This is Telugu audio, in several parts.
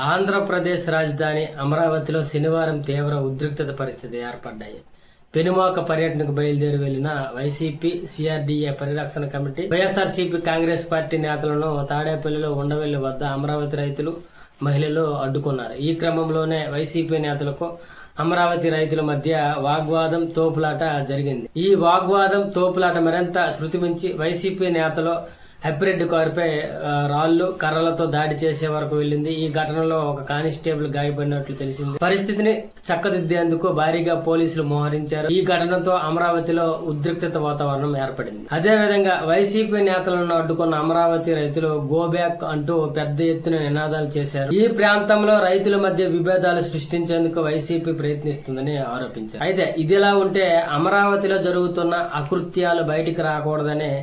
ఆంధ్రప్రదేశ్ రాజధాని అమరావతిలో శనివారం తీవ్ర ఉద్రిక్తత పరిస్థితి ఏర్పడ్డాయి. పెనుమాక పర్యటనకు బయలుదేరి వెళ్లిన వైసీపీ, సిఆర్డీఏ పరిరక్షణ కమిటీ, వైఎస్ఆర్సీపీ, కాంగ్రెస్ పార్టీ నేతలను తాడేపల్లిలో ఉండవెల్లి వద్ద అమరావతి రైతులు, మహిళలు అడ్డుకున్నారు. ఈ క్రమంలోనే వైసీపీ నేతలకు అమరావతి రైతుల మధ్య వాగ్వాదం, తోపులాట జరిగింది. ఈ వాగ్వాదం, తోపులాట మరింత శృతిమించి వైసీపీ నేతలు అప్పిరెడ్డి కారుపై రాళ్లు, కర్రలతో దాడి చేసే వరకు వెళ్లింది. ఈ ఘటనలో ఒక కానిస్టేబుల్ గాయపడినట్లు తెలిసింది. పరిస్థితిని చక్కదిద్దేందుకు భారీగా పోలీసులు మోహరించారు. ఈ ఘటనతో అమరావతిలో ఉద్రిక్తత వాతావరణం ఏర్పడింది. అదేవిధంగా వైసీపీ నేతలను అడ్డుకున్న అమరావతి రైతులు గో బ్యాక్ అంటూ పెద్ద ఎత్తున నినాదాలు చేశారు. ఈ ప్రాంతంలో రైతుల మధ్య విభేదాలు సృష్టించేందుకు వైసీపీ ప్రయత్నిస్తుందని ఆరోపించారు. అయితే ఇదిలా ఉంటే అమరావతిలో జరుగుతున్న అకృత్యాలు బయటికి రాకూడదనే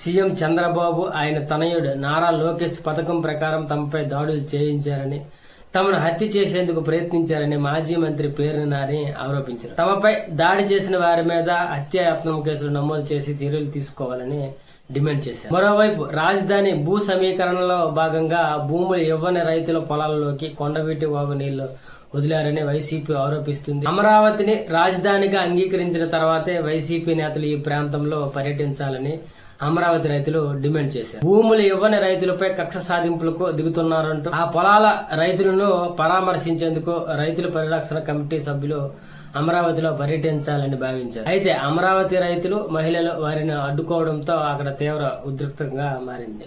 సీఎం చంద్రబాబు, ఆయన తనయుడు నారా లోకేష్ పథకం ప్రకారం తమపై దాడులు చేయించారని, తమను హత్య చేసేందుకు ప్రయత్నించారని మాజీ మంత్రి పేర్ని నాని ఆరోపించారు. తమపై దాడి చేసిన వారి మీద హత్యాయత్నం కేసులు నమోదు చేసి చర్యలు తీసుకోవాలని డిమాండ్ చేశారు. మరోవైపు రాజధాని భూ సమీకరణలో భాగంగా భూములు ఇవ్వని రైతుల పొలాల్లోకి కొండవీటి వాగు నీళ్లు వదిలారని వైసీపీ ఆరోపిస్తుంది. అమరావతిని రాజధానిగా అంగీకరించిన తర్వాతే వైసీపీ నేతలు ఈ ప్రాంతంలో పర్యటించాలని అమరావతి రైతులు డిమాండ్ చేశారు. భూములు ఇవ్వని రైతులపై కక్ష సాధింపులకు దిగుతున్నారంటూ ఆ పొలాల రైతులను పరామర్శించేందుకు రైతుల పరిరక్షణ కమిటీ సభ్యులు అమరావతిలో పర్యటించాలని భావించారు. అయితే అమరావతి రైతులు, మహిళలు వారిని అడ్డుకోవడంతో అక్కడ తీవ్ర ఉద్రిక్తంగా మారింది.